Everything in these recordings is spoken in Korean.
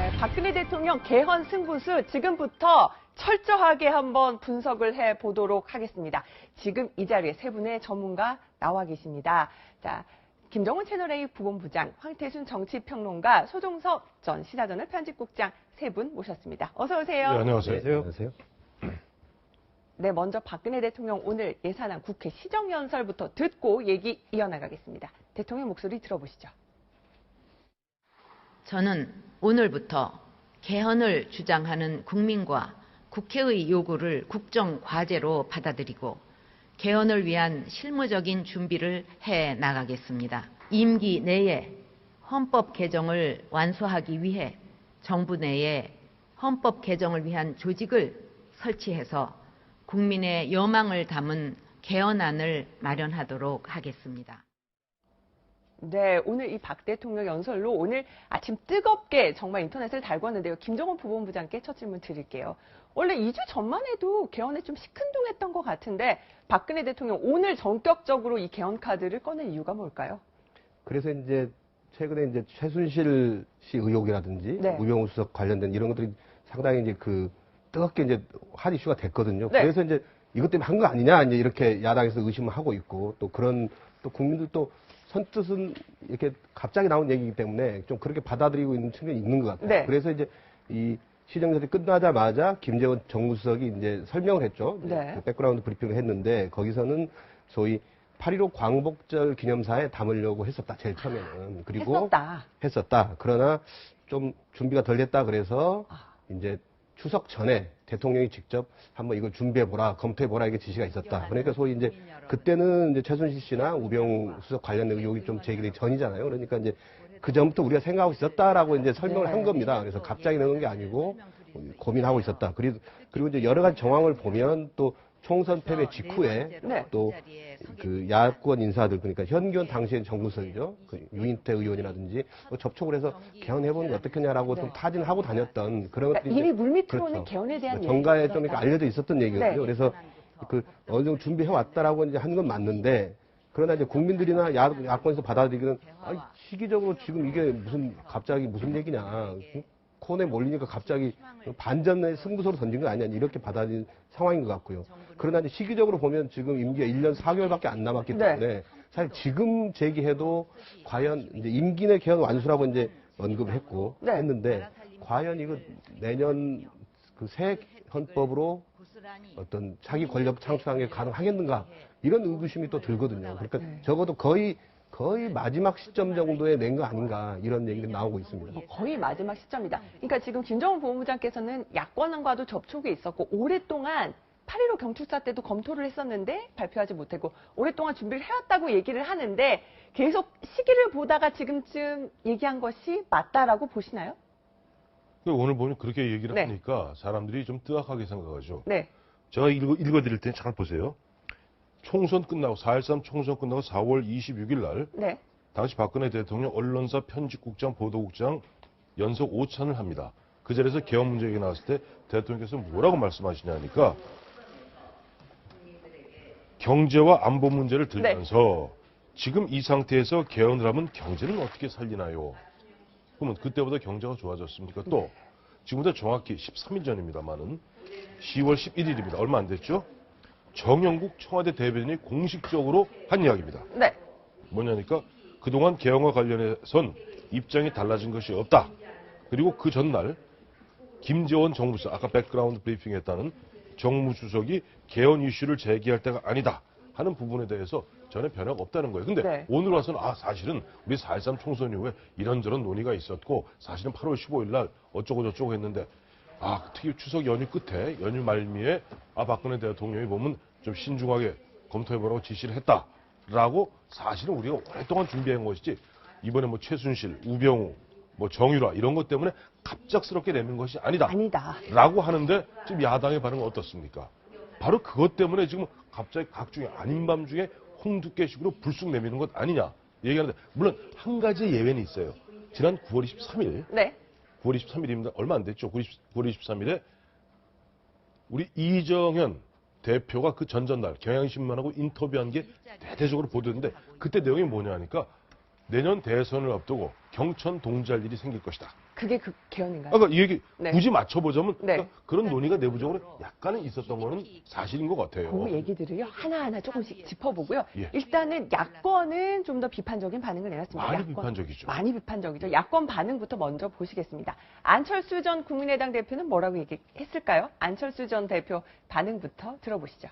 네, 박근혜 대통령 개헌 승부수 지금부터 철저하게 한번 분석을 해보도록 하겠습니다. 지금 이 자리에 세 분의 전문가 나와 계십니다. 자, 김정은 채널A 부본부장, 황태순 정치평론가, 소종섭 전 시사저널 편집국장 세 분 모셨습니다. 어서 오세요. 네, 안녕하세요. 안녕하세요. 네, 먼저 박근혜 대통령 오늘 예산안 국회 시정연설부터 듣고 얘기 이어나가겠습니다. 대통령 목소리 들어보시죠. 저는 오늘부터 개헌을 주장하는 국민과 국회의 요구를 국정과제로 받아들이고 개헌을 위한 실무적인 준비를 해 나가겠습니다. 임기 내에 헌법 개정을 완수하기 위해 정부 내에 헌법 개정을 위한 조직을 설치해서 국민의 여망을 담은 개헌안을 마련하도록 하겠습니다. 네, 오늘 이 박 대통령 연설로 오늘 아침 뜨겁게 정말 인터넷을 달궜는데요. 김정은 부본부장께 첫 질문 드릴게요. 원래 2주 전만 해도 개헌에 좀 시큰둥했던 것 같은데 박근혜 대통령 오늘 전격적으로 이 개헌 카드를 꺼낸 이유가 뭘까요? 그래서 이제 최근에 이제 최순실 씨 의혹이라든지 네. 우병우 수석 관련된 이런 것들이 상당히 이제 그 뜨겁게 이제 핫 이슈가 됐거든요. 네. 그래서 이제 이것 때문에 한 거 아니냐 이제 이렇게 야당에서 의심을 하고 있고 또 그런 또 국민들도 선뜻은 이렇게 갑자기 나온 얘기이기 때문에 좀 그렇게 받아들이고 있는 측면이 있는 것 같아요. 네. 그래서 이제 이 시정연설이 끝나자마자 김재원 정무수석이 이제 설명을 했죠. 네. 그 백그라운드 브리핑을 했는데 거기서는 소위 8.15 광복절 기념사에 담으려고 했었다. 제일 처음에는. 그리고 했었다. 그러나 좀 준비가 덜 됐다 그래서 이제 추석 전에 대통령이 직접 한번 이걸 준비해보라, 검토해보라 이게 지시가 있었다. 그러니까 소위 이제 그때는 이제 최순실 씨나 우병우 수석 관련된 의혹이 좀 제기되기 전이잖아요. 그러니까 이제 그 전부터 우리가 생각하고 있었다라고 이제 설명을 한 겁니다. 그래서 갑자기 넣은 게 아니고 고민하고 있었다. 그리고 이제 여러 가지 정황을 보면 또 총선 패배 직후에 또 그 야권 인사들 그러니까 현기원 당시엔 정무수석이죠. 그 유인태 의원이라든지 접촉을 해서 개헌해보는 게 어떻겠냐라고 좀 타진하고 다녔던 그런 것들이 이미 물밑으로는 그렇죠. 개헌에 대한 정가에 좀 이렇게 알려져 있었던 얘기거든요. 네. 그래서 그 어느 정도 준비해 왔다라고 이제 한 건 맞는데 그러나 이제 국민들이나 야권에서 받아들이기는 시기적으로 지금 이게 갑자기 무슨 얘기냐. 코너에 몰리니까 갑자기 반전의 승부수로 던진 거 아니냐 이렇게 받아들인 상황인 것 같고요. 그러나 이제 시기적으로 보면 지금 임기가 1년 4개월밖에 안 남았기 때문에 사실 지금 제기해도 과연 이제 임기 내 개헌 완수라고 이제 언급을 했고 했는데 과연 이거 내년 그 새 헌법으로 어떤 자기 권력 창출하는 게 가능하겠는가 이런 의구심이 또 들거든요. 그러니까 적어도 거의 마지막 시점 정도에 낸 거 아닌가 이런 얘기가 나오고 있습니다. 거의 마지막 시점이다. 그러니까 지금 김정은 부본부장께서는 야권과도 접촉이 있었고 오랫동안 8.15 경축사 때도 검토를 했었는데 발표하지 못했고 오랫동안 준비를 해왔다고 얘기를 하는데 계속 시기를 보다가 지금쯤 얘기한 것이 맞다라고 보시나요? 오늘 보면 그렇게 얘기를 하니까 사람들이 좀 뜨악하게 생각하죠. 네. 제가 읽어드릴 테니 잘 보세요. 총선 끝나고 4.13 총선 끝나고 4월 26일 날 당시 박근혜 대통령 언론사 편집국장 보도국장 연속 5찬을 합니다. 그 자리에서 개헌 문제 얘기 나왔을 때 대통령께서 뭐라고 말씀하시냐 하니까 경제와 안보 문제를 들면서 지금 이 상태에서 개헌을 하면 경제는 어떻게 살리나요? 그러면 그때보다 경제가 좋아졌습니까? 또 지금부터 정확히 13일 전입니다만은 10월 11일입니다. 얼마 안 됐죠? 정영국 청와대 대변인이 공식적으로 한 이야기입니다. 뭐냐니까 그동안 개헌과 관련해선 입장이 달라진 것이 없다. 그리고 그 전날 김재원 정무수석, 아까 백그라운드 브리핑 했다는 정무수석이 개헌 이슈를 제기할 때가 아니다 하는 부분에 대해서 전혀 변화가 없다는 거예요. 근데 오늘 와서는 사실은 우리 4.13 총선 이후에 이런저런 논의가 있었고 사실은 8월 15일 날 어쩌고 저쩌고 했는데 특히 추석 연휴 끝에 연휴 말미에 박근혜 대통령이 보면 좀 신중하게 검토해보라고 지시를 했다라고 사실은 우리가 오랫동안 준비한 것이지 이번에 뭐 최순실, 우병우, 뭐 정유라 이런 것 때문에 갑작스럽게 내는 것이 아니다라고 하는데 지금 야당의 반응은 어떻습니까? 바로 그것 때문에 지금 갑자기 각종의 아닌 밤중에 홍두깨식으로 불쑥 내미는 것 아니냐 얘기하는데 물론 한 가지 예외는 있어요. 지난 9월 23일 9월 23일입니다. 얼마 안 됐죠. 9월 23일에 우리 이정현 대표가 그 전전날 경향신문하고 인터뷰한 게 대대적으로 보도됐는데 그때 내용이 뭐냐 하니까 내년 대선을 앞두고 경천 동지할 일이 생길 것이다. 그게 그 개헌인가요? 그러니까 이 얘기 네. 굳이 맞춰보자면 네. 그러니까 그런 논의가 내부적으로 약간은 있었던 거는 사실인 것 같아요. 그 얘기들을요 하나하나 조금씩 짚어보고요. 예. 일단은 야권은 좀 더 비판적인 반응을 내놨습니다. 많이 야권, 비판적이죠. 많이 비판적이죠. 야권 반응부터 먼저 보시겠습니다. 안철수 전 국민의당 대표는 뭐라고 얘기했을까요? 안철수 전 대표 반응부터 들어보시죠.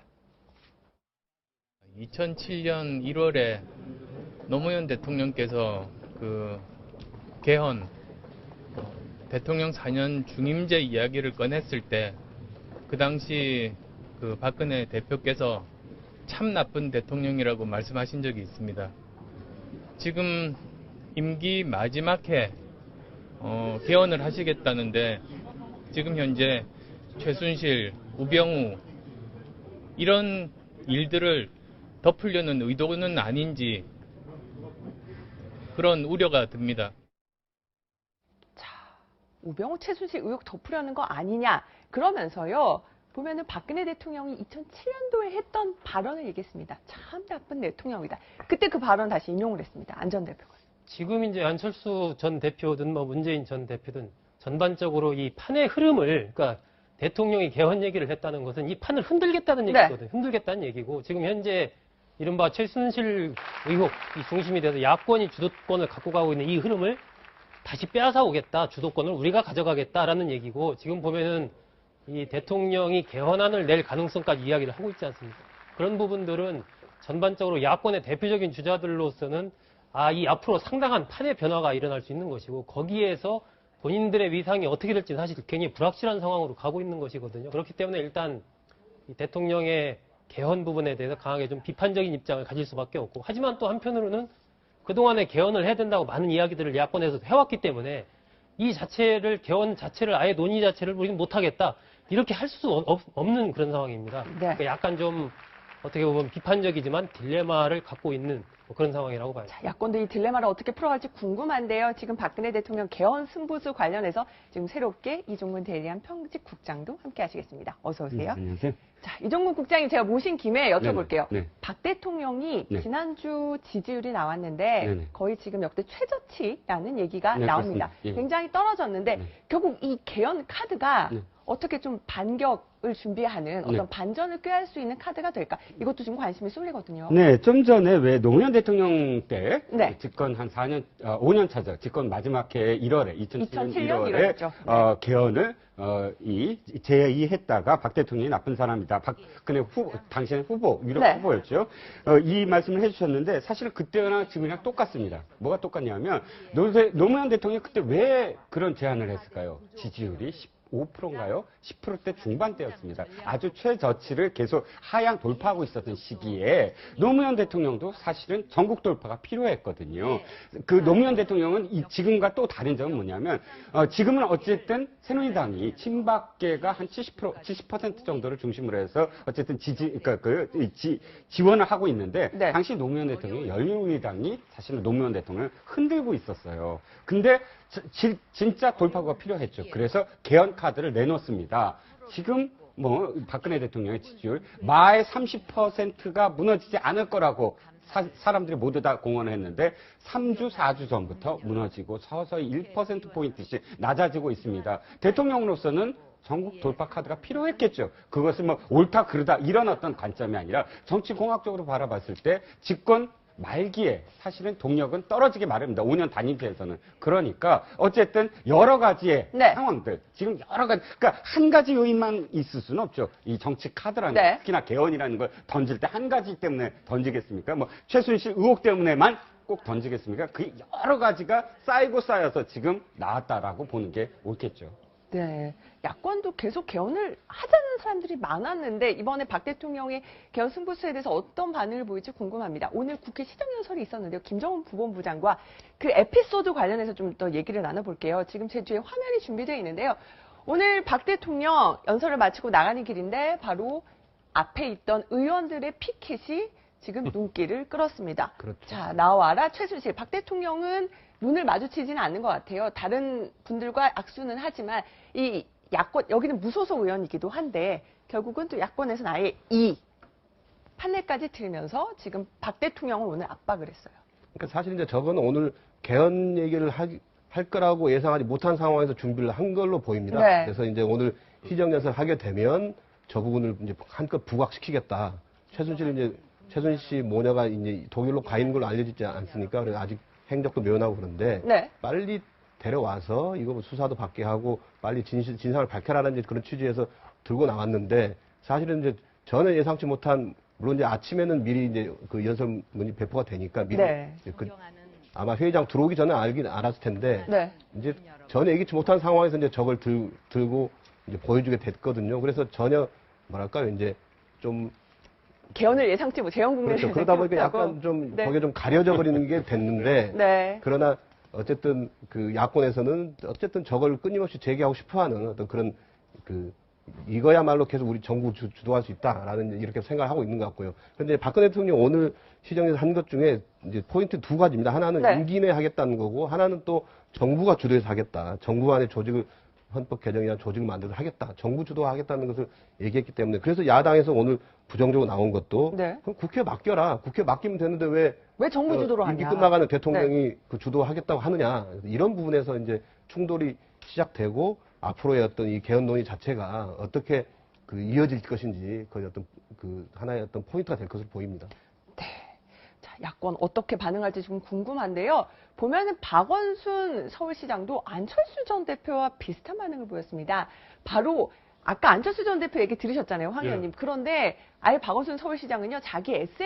2007년 1월에 노무현 대통령께서 그 개헌 대통령 4년 중임제 이야기를 꺼냈을 때 그 당시 그 박근혜 대표께서 참 나쁜 대통령이라고 말씀하신 적이 있습니다. 지금 임기 마지막 해 개헌을 하시겠다는데 지금 현재 최순실, 우병우 이런 일들을 덮으려는 의도는 아닌지 그런 우려가 듭니다. 우병우 최순실 의혹 덮으려는 거 아니냐. 그러면서요. 보면은 박근혜 대통령이 2007년도에 했던 발언을 얘기했습니다. 참 나쁜 대통령이다. 그때 그 발언 다시 인용을 했습니다. 안 전 대표가. 지금 이제 안철수 전 대표든 뭐 문재인 전 대표든 전반적으로 이 판의 흐름을, 그러니까 대통령이 개헌 얘기를 했다는 것은 이 판을 흔들겠다는 얘기거든요. 흔들겠다는 얘기고, 지금 현재 이른바 최순실 의혹이 중심이 돼서 야권이 주도권을 갖고 가고 있는 이 흐름을 다시 빼앗아 오겠다, 주도권을 우리가 가져가겠다라는 얘기고, 지금 보면은 이 대통령이 개헌안을 낼 가능성까지 이야기를 하고 있지 않습니까? 그런 부분들은 전반적으로 야권의 대표적인 주자들로서는 이 앞으로 상당한 판의 변화가 일어날 수 있는 것이고, 거기에서 본인들의 위상이 어떻게 될지 사실 굉장히 불확실한 상황으로 가고 있는 것이거든요. 그렇기 때문에 일단 이 대통령의 개헌 부분에 대해서 강하게 좀 비판적인 입장을 가질 수밖에 없고, 하지만 또 한편으로는 그동안에 개헌을 해야 된다고 많은 이야기들을 야권에서 해왔기 때문에 이 자체를, 개헌 자체를 아예 논의 자체를 우리는 못하겠다, 이렇게 할 수 없는 그런 상황입니다. 네. 그러니까 약간 좀 어떻게 보면 비판적이지만 딜레마를 갖고 있는 그런 상황이라고 봐요. 자, 야권도 이 딜레마를 어떻게 풀어갈지 궁금한데요. 지금 박근혜 대통령 개헌 승부수 관련해서 지금 새롭게 이종문 대리한 평직국장도 함께 하시겠습니다. 어서 오세요. 안녕하세요. 자, 이종문 국장님 제가 모신 김에 여쭤볼게요. 네네. 네. 박 대통령이 네. 지난주 지지율이 나왔는데 네네. 거의 지금 역대 최저치라는 얘기가 네, 나옵니다. 그렇습니다. 예. 굉장히 떨어졌는데 네. 결국 이 개헌 카드가 네. 어떻게 좀 반격을 준비하는 어떤 네. 반전을 꾀할 수 있는 카드가 될까? 이것도 지금 관심이 쏠리거든요. 네, 좀 전에 왜 노무현 대통령 때 네. 집권 한 5년 차죠. 집권 마지막 해 1월에 2007년 1월에 1월이죠. 개헌을 제의했다가 박 대통령이 나쁜 사람이다. 박근혜 당시에는 유력 네. 후보였죠. 이 말씀을 해주셨는데 사실은 그때나 지금이랑 똑같습니다. 뭐가 똑같냐면 노무현 대통령이 그때 왜 그런 제안을 했을까요? 지지율이 5%인가요? 10%대 중반대였습니다. 아주 최저치를 계속 하향 돌파하고 있었던 시기에 노무현 대통령도 사실은 전국 돌파가 필요했거든요. 그 노무현 대통령은 지금과 또 다른 점은 뭐냐면 지금은 어쨌든 새누리당이 친박계가 한 70% 정도를 중심으로 해서 어쨌든 지원을 하고 있는데 네. 당시 노무현 대통령이 열린우리당이 사실은 노무현 대통령을 흔들고 있었어요. 근데 진짜 돌파구가 필요했죠. 그래서 개헌 카드를 내놓습니다. 지금 박근혜 대통령의 지지율 마의 30%가 무너지지 않을 거라고 사람들이 모두 다 공언을 했는데 3주, 4주 전부터 무너지고 서서히 1%포인트씩 낮아지고 있습니다. 대통령으로서는 전국 돌파 카드가 필요했겠죠. 그것은 옳다 그르다 이런 어떤 관점이 아니라 정치공학적으로 바라봤을 때 집권 말기에 사실은 동력은 떨어지기 마련입니다. 5년 단임제에서는. 그러니까 어쨌든 여러 가지의 네. 상황들, 지금 여러 가지, 그러니까 한 가지 요인만 있을 수는 없죠. 이 정치 카드라는 네. 거, 특히나 개헌이라는 걸 던질 때 한 가지 때문에 던지겠습니까? 최순실 의혹 때문에만 꼭 던지겠습니까? 그 여러 가지가 쌓이고 쌓여서 지금 나왔다라고 보는 게 옳겠죠. 네. 야권도 계속 개헌을 하자는 사람들이 많았는데 이번에 박 대통령의 개헌 승부수에 대해서 어떤 반응을 보일지 궁금합니다. 오늘 국회 시정연설이 있었는데요. 김정은 부본부장과 그 에피소드 관련해서 좀 더 얘기를 나눠볼게요. 지금 제 뒤에 화면이 준비되어 있는데요. 오늘 박 대통령 연설을 마치고 나가는 길인데 바로 앞에 있던 의원들의 피켓이 지금 눈길을 끌었습니다. 그렇죠. 자, 나와라 최순실. 박 대통령은 눈을 마주치지는 않는 것 같아요. 다른 분들과 악수는 하지만 이 야권, 여기는 무소속 의원이기도 한데 결국은 또 야권에서는 아예 이 판례까지 들면서 지금 박 대통령을 오늘 압박을 했어요. 그러니까 사실 이제 저건 오늘 개헌 얘기를 할 거라고 예상하지 못한 상황에서 준비를 한 걸로 보입니다. 네. 그래서 이제 오늘 시정연설 하게 되면 저 부분을 이제 한껏 부각시키겠다. 최순실 모녀가 이제 독일로 가 있는 걸로 알려지지 않습니까? 그래서 아직 행적도 묘연하고 그런데 네. 빨리 데려와서 이거 뭐 수사도 받게 하고 빨리 진상을 밝혀라는 이제 그런 취지에서 들고 나왔는데 사실은 이제 전혀 예상치 못한 물론 이제 아침에는 미리 이제 그 연설문이 배포가 되니까 미리 네. 아마 회의장 들어오기 전에 알았을 텐데 네. 이제 전혀 예기치 못한 상황에서 이제 저걸 들고 이제 보여주게 됐거든요. 그래서 전혀 뭐랄까요 이제 좀 개헌을 예상치 못, 재헌국내를 그렇죠. 그러다 보니까 약간 좀 네. 거기에 좀 가려져 버리는 게 됐는데 네. 그러나 어쨌든 그 야권에서는 어쨌든 저걸 끊임없이 제기하고 싶어하는 어떤 그런 그 이거야말로 계속 우리 정부 주도할 수 있다라는 이렇게 생각을 하고 있는 것 같고요. 그런데 박근혜 대통령 오늘 시정에서 한 것 중에 이제 포인트 두 가지입니다. 하나는 네. 임기 내 하겠다는 거고 하나는 또 정부가 주도해서 하겠다. 정부 안에 조직을 헌법 개정이나 조직을 만들어서 하겠다. 정부 주도하겠다는 것을 얘기했기 때문에 그래서 야당에서 오늘 부정적으로 나온 것도 네. 그럼 국회에 맡겨라. 국회에 맡기면 되는데 왜 정부 주도로 하냐. 임기 끝나가는 대통령이 그 주도하겠다고 하느냐. 이런 부분에서 이제 충돌이 시작되고 앞으로의 어떤 이 개헌 논의 자체가 어떻게 그 이어질 것인지 거의 어떤 그 하나의 어떤 포인트가 될 것으로 보입니다. 네. 자, 야권 어떻게 반응할지 좀 궁금한데요. 보면은 박원순 서울시장도 안철수 전 대표와 비슷한 반응을 보였습니다. 바로 아까 안철수 전 대표 얘기 들으셨잖아요, 황 의원님. 그런데 아예 박원순 서울시장은요,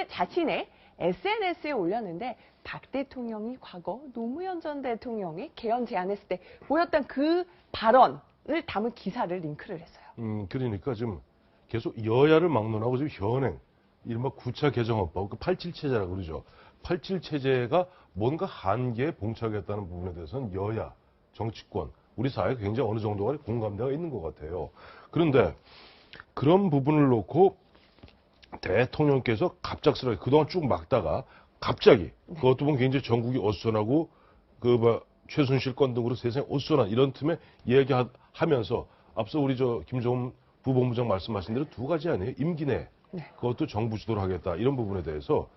자신의 SNS에 올렸는데 박 대통령이 과거 노무현 전 대통령이 개헌 제안했을 때 보였던 그 발언을 담은 기사를 링크를 했어요. 그러니까 지금 계속 여야를 막론하고 지금 현행, 이른바 9차 개정헌법, 그 87체제라고 그러죠. 87체제가 뭔가 한계에 봉착했다는 부분에 대해서는 여야, 정치권, 우리 사회에 굉장히 어느 정도가 공감대가 있는 것 같아요. 그런데 그런 부분을 놓고 대통령께서 갑작스럽게 그동안 쭉 막다가 갑자기 그것도 보면 굉장히 전국이 어수선하고 최순실 건 등으로 세상에 어수선한 이런 틈에 얘기하면서 앞서 우리 김종훈 부본부장 말씀하신 대로 두 가지 아니에요. 임기 내 그것도 정부 주도로 하겠다 이런 부분에 대해서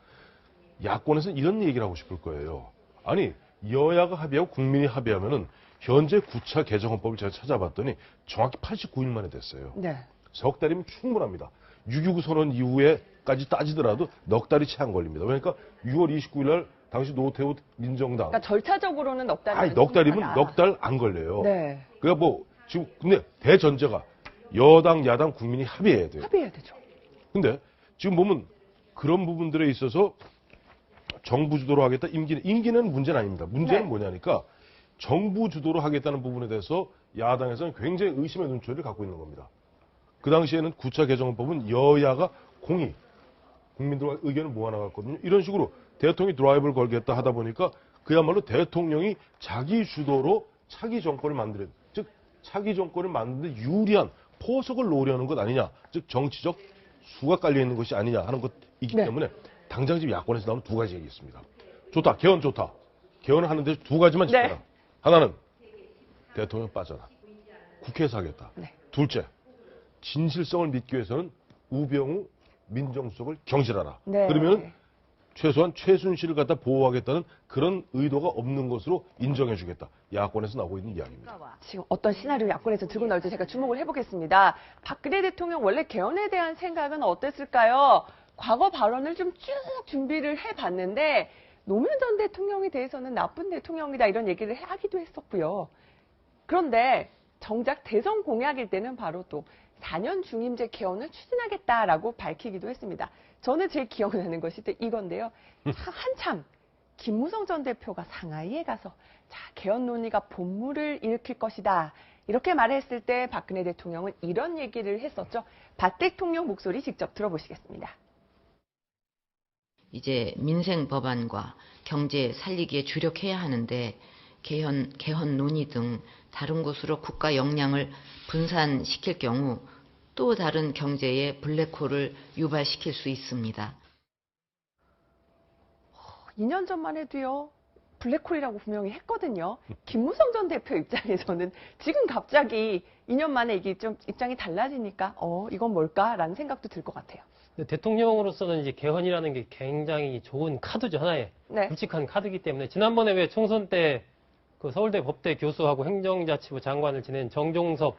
야권에서는 이런 얘기를 하고 싶을 거예요. 아니 여야가 합의하고 국민이 합의하면은 현재 9차 개정헌법을 제가 찾아봤더니 정확히 89일 만에 됐어요. 네. 석 달이면 충분합니다. 6.29 선언 이후에까지 따지더라도 넉 달이 채 안 걸립니다. 그러니까 6월 29일 날 당시 노태우 민정당. 그러니까 절차적으로는 넉 달이면. 아니, 넉 달이면 넉 달 안 걸려요. 네. 그러니까 지금 근데 대전제가 여당, 야당, 국민이 합의해야 돼요. 합의해야 되죠. 근데 지금 보면 그런 부분들에 있어서 정부 주도로 하겠다. 임기는 문제는 아닙니다. 문제는 뭐냐니까 정부 주도로 하겠다는 부분에 대해서 야당에서는 굉장히 의심의 눈초리를 갖고 있는 겁니다. 그 당시에는 9차 개정헌법은 여야가 국민들과 의견을 모아나갔거든요. 이런 식으로 대통령이 드라이브를 걸겠다 하다 보니까 그야말로 대통령이 자기 주도로 차기 정권을 만드는, 즉 차기 정권을 만드는 유리한 포석을 놓으려는 것 아니냐, 즉 정치적 수가 깔려 있는 것이 아니냐 하는 것이기 때문에 당장 지금 야권에서 나오는 두 가지 얘기 있습니다. 좋다, 개헌 좋다. 개헌을 하는데 두 가지만 지켜라. 하나는 대통령 빠져라. 국회에서 하겠다. 둘째, 진실성을 믿기 위해서는 우병우 민정수석을 경질하라. 그러면 최소한 최순실을 갖다 보호하겠다는 그런 의도가 없는 것으로 인정해주겠다. 야권에서 나오고 있는 이야기입니다. 지금 어떤 시나리오 야권에서 들고 나올지 제가 주목을 해보겠습니다. 박근혜 대통령 원래 개헌에 대한 생각은 어땠을까요? 과거 발언을 좀 쭉 준비를 해봤는데 노무현 전 대통령에 대해서는 나쁜 대통령이다 이런 얘기를 하기도 했었고요. 그런데 정작 대선 공약일 때는 바로 또 4년 중임제 개헌을 추진하겠다라고 밝히기도 했습니다. 저는 제일 기억나는 것이 이건데요. 한참 김무성 전 대표가 상하이에 가서 개헌 논의가 본물을 일으킬 것이다. 이렇게 말했을 때 박근혜 대통령은 이런 얘기를 했었죠. 박 대통령 목소리 직접 들어보시겠습니다. 이제 민생 법안과 경제 살리기에 주력해야 하는데 개헌 논의 등 다른 곳으로 국가 역량을 분산시킬 경우 또 다른 경제의 블랙홀을 유발시킬 수 있습니다. 2년 전만 해도요. 블랙홀이라고 분명히 했거든요. 김무성 전 대표 입장에서는 지금 갑자기 2년 만에 이게 좀 입장이 달라지니까 이건 뭘까라는 생각도 들 것 같아요. 근데 대통령으로서는 이제 개헌이라는 게 굉장히 좋은 카드죠, 하나의. 네. 굵직한 카드이기 때문에 지난번에 왜 총선 때 그 서울대 법대 교수하고 행정자치부 장관을 지낸 정종섭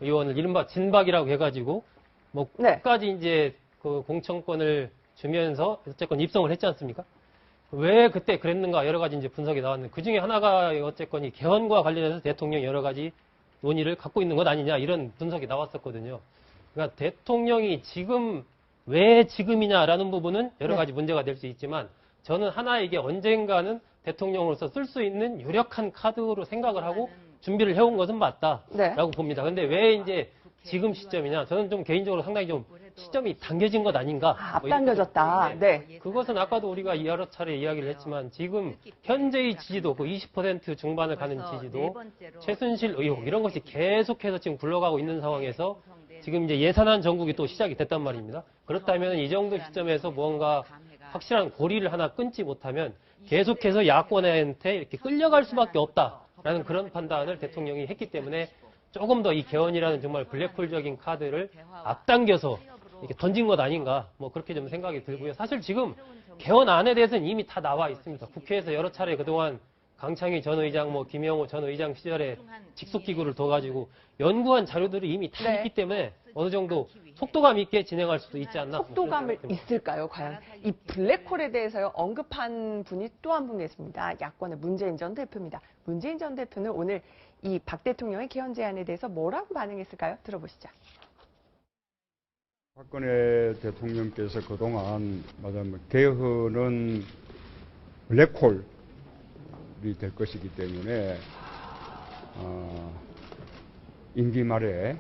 의원을 이른바 진박이라고 해가지고 뭐 네. 끝까지 이제 그 공천권을 주면서 어쨌건 입성을 했지 않습니까? 왜 그때 그랬는가 여러 가지 이제 분석이 나왔는데 그 중에 하나가 어쨌건 이 개헌과 관련해서 대통령이 여러 가지 논의를 갖고 있는 것 아니냐 이런 분석이 나왔었거든요. 그러니까 대통령이 지금 왜 지금이냐라는 부분은 여러 가지 문제가 될 수 있지만 저는 하나 이게 언젠가는 대통령으로서 쓸 수 있는 유력한 카드로 생각을 하고 준비를 해온 것은 맞다라고 봅니다. 근데 왜 이제 지금 시점이냐? 저는 좀 개인적으로 상당히 좀 시점이 당겨진 것 아닌가? 앞당겨졌다. 네. 그것은 아까도 우리가 여러 차례 이야기를 했지만 지금 현재의 지지도 그 20% 중반을 가는 지지도 최순실 의혹 이런 것이 계속해서 지금 굴러가고 있는 상황에서 지금 이제 예산안 전국이 또 시작이 됐단 말입니다. 그렇다면 이 정도 시점에서 무언가 확실한 고리를 하나 끊지 못하면 계속해서 야권한테 이렇게 끌려갈 수밖에 없다라는 그런 판단을 대통령이 했기 때문에 조금 더 이 개헌이라는 정말 블랙홀적인 카드를 앞당겨서 이렇게 던진 것 아닌가 뭐 그렇게 좀 생각이 들고요. 사실 지금 개헌안에 대해서는 이미 다 나와 있습니다. 국회에서 여러 차례 그동안 강창희 전 의장, 뭐 김영호 전 의장 시절에 직속기구를 둬가지고 연구한 자료들이 이미 다 있기 때문에 어느 정도 속도감 있게 진행할 수도 있지 않나. 속도감을 있을까요, 과연? 이 블랙홀에 대해서 언급한 분이 또 한 분 계십니다. 야권의 문재인 전 대표입니다. 문재인 전 대표는 오늘 이 박 대통령의 개헌 제안에 대해서 뭐라고 반응했을까요? 들어보시죠. 박근혜 대통령께서 그동안 말하자면 개헌은 블랙홀이 될 것이기 때문에 임기 말에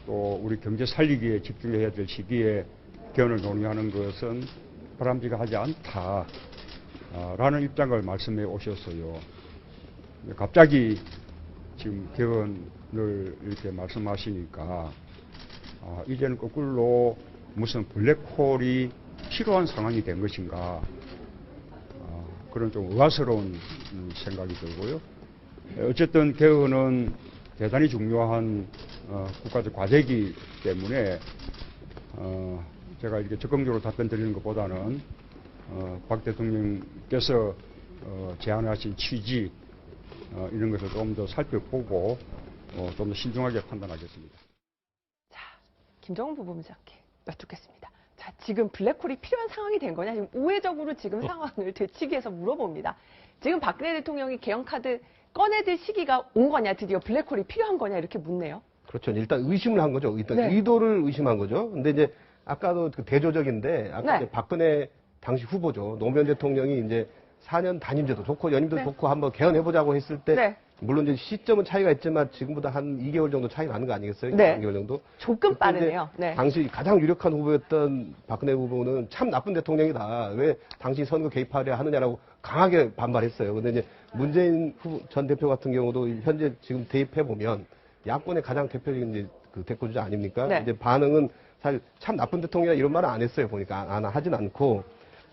또 우리 경제 살리기에 집중해야 될 시기에 개헌을 논의하는 것은 바람직하지 않다라는 입장을 말씀해 오셨어요. 갑자기 지금 개헌을 이렇게 말씀하시니까 이제는 거꾸로 무슨 블랙홀이 필요한 상황이 된 것인가 그런 좀 의아스러운 생각이 들고요. 어쨌든 개헌은 대단히 중요한 국가적 과제이기 때문에 제가 이렇게 적극적으로 답변 드리는 것보다는 박 대통령께서 제안하신 취지 이런 것을 좀 더 살펴보고 좀 더 신중하게 판단하겠습니다. 자, 김정은 부부장께 여쭙겠습니다. 자, 지금 블랙홀이 필요한 상황이 된 거냐? 지금 우회적으로 지금 상황을 되치기 위해서 물어봅니다. 지금 박근혜 대통령이 개헌 카드 꺼내들 시기가 온 거냐? 드디어 블랙홀이 필요한 거냐? 이렇게 묻네요. 그렇죠. 일단 의심을 한 거죠. 일단 네. 의도를 의심한 거죠. 근데 이제 아까도 그 대조적인데 아까 이제 박근혜 당시 후보죠. 노무현 대통령이 이제 4년 단임제도 좋고 연임도 좋고 한번 개헌해보자고 했을 때 물론 이제 시점은 차이가 있지만 지금보다 한 2개월 정도 차이 나는 거 아니겠어요? 네. 2개월 정도? 조금 빠르네요. 네. 당시 가장 유력한 후보였던 박근혜 후보는 참 나쁜 대통령이다. 왜 당시 선거 개입하려 하느냐라고 강하게 반발했어요. 근데 이제 문재인 전 대표 같은 경우도 현재 지금 대입해보면 야권의 가장 대표적인 이제 그 대권주자 아닙니까? 네. 이제 반응은 사실 참 나쁜 대통령이다 이런 말은 안 했어요. 보니까 하진 않고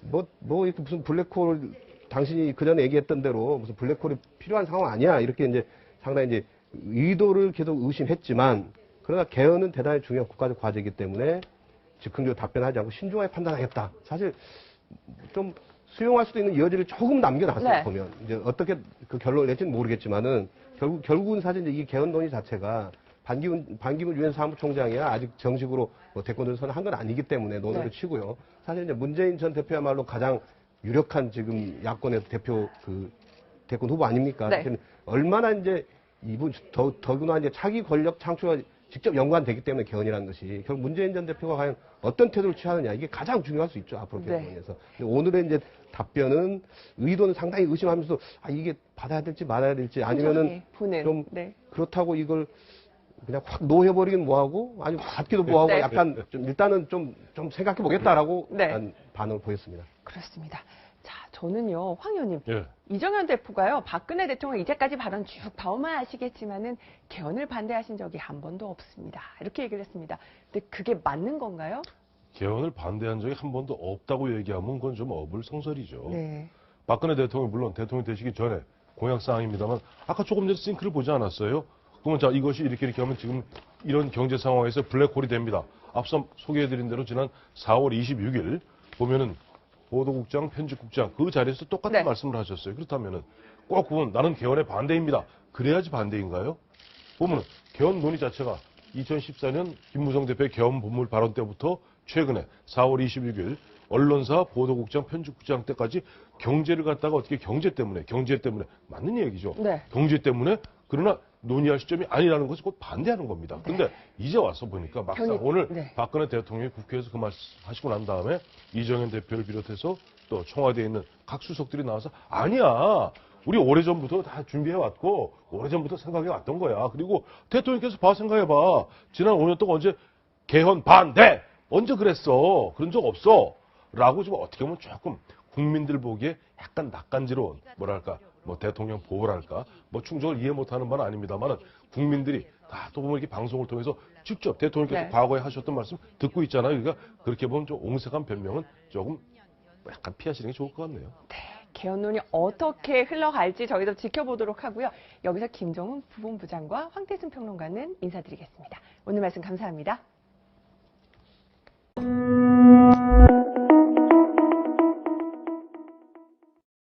뭐 이렇게 무슨 블랙홀 당신이 그 전에 얘기했던 대로 무슨 블랙홀이 필요한 상황 아니야 이렇게 이제 상당히 이제 의도를 계속 의심했지만 그러나 개헌은 대단히 중요한 국가적 과제이기 때문에 즉흥적으로 답변하지 않고 신중하게 판단하겠다. 사실 좀 수용할 수도 있는 여지를 조금 남겨놨어요. 보면 이제 어떻게 그 결론을 낼지는 모르겠지만은 결국은 사실 이제 이 개헌 논의 자체가 반기문 유엔 사무총장이야 아직 정식으로 뭐 대권 선언을 한 건 아니기 때문에 논의를 치고요. 사실 이제 문재인 전 대표야말로 가장 유력한 지금 야권의 대표 그 대권 후보 아닙니까? 얼마나 이제 이분 더구나 이제 차기 권력 창출과 직접 연관되기 때문에 개헌이라는 것이 결국 문재인 전 대표가 과연 어떤 태도를 취하느냐 이게 가장 중요할 수 있죠 앞으로 개헌에서. 오늘의 이제 답변은 의도는 상당히 의심하면서 이게 받아야 될지 말아야 될지 아니면은 좀 그렇다고 이걸 그냥 확 노해버리긴 뭐하고 아니 받기도 뭐하고 약간 좀 일단은 좀 생각해 보겠다라고 반응을 보였습니다. 그렇습니다. 자, 저는요, 황 의원님. 이정현 대표가요, 박근혜 대통령 이제까지 발언 쭉 봐오면 아시겠지만은 개헌을 반대하신 적이 한 번도 없습니다. 이렇게 얘기를 했습니다. 근데 그게 맞는 건가요? 개헌을 반대한 적이 한 번도 없다고 얘기하면 그건 좀 어불성설이죠. 네. 박근혜 대통령 물론 대통령 되시기 전에 공약사항입니다만 아까 조금 전에 싱크를 보지 않았어요? 그러면 자 이것이 이렇게 하면 지금 이런 경제 상황에서 블랙홀이 됩니다. 앞서 소개해드린 대로 지난 4월 26일 보면은 보도국장, 편집국장 그 자리에서 똑같은 네. 말씀을 하셨어요. 그렇다면은 꼭 보면 나는 개헌에 반대입니다. 그래야지 반대인가요? 보면은 개헌 논의 자체가 2014년 김무성 대표의 개헌 본물 발언 때부터 최근에 4월 26일 언론사, 보도국장, 편집국장 때까지 경제를 갖다가 어떻게 경제 때문에 맞는 얘기죠. 네. 경제 때문에 그러나 논의할 시점이 아니라는 것을 꼭 반대하는 겁니다. 근데 이제 와서 보니까 막상 오늘 네. 박근혜 대통령이 국회에서 그 말씀 하시고 난 다음에 이정현 대표를 비롯해서 또 청와대에 있는 각 수석들이 나와서 아니야. 우리 오래전부터 다 준비해왔고 오래전부터 생각해왔던 거야. 그리고 대통령께서 생각해봐. 지난 5년 동안 언제 개헌 반대! 언제 그랬어? 그런 적 없어. 라고 지금 어떻게 보면 조금 국민들 보기에 약간 낯간지러운 뭐랄까 뭐 대통령 보호랄까 뭐 충정을 이해 못하는 바는 아닙니다만 국민들이 다 또 보면 이렇게 방송을 통해서 직접 대통령께서 네. 과거에 하셨던 말씀 듣고 있잖아요. 그러니까 그렇게 보면 좀 옹색한 변명은 조금 약간 피하시는 게 좋을 것 같네요. 개헌론이 어떻게 흘러갈지 저희도 지켜보도록 하고요. 여기서 김정은 부본부장과 황태순 평론가는 인사드리겠습니다. 오늘 말씀 감사합니다.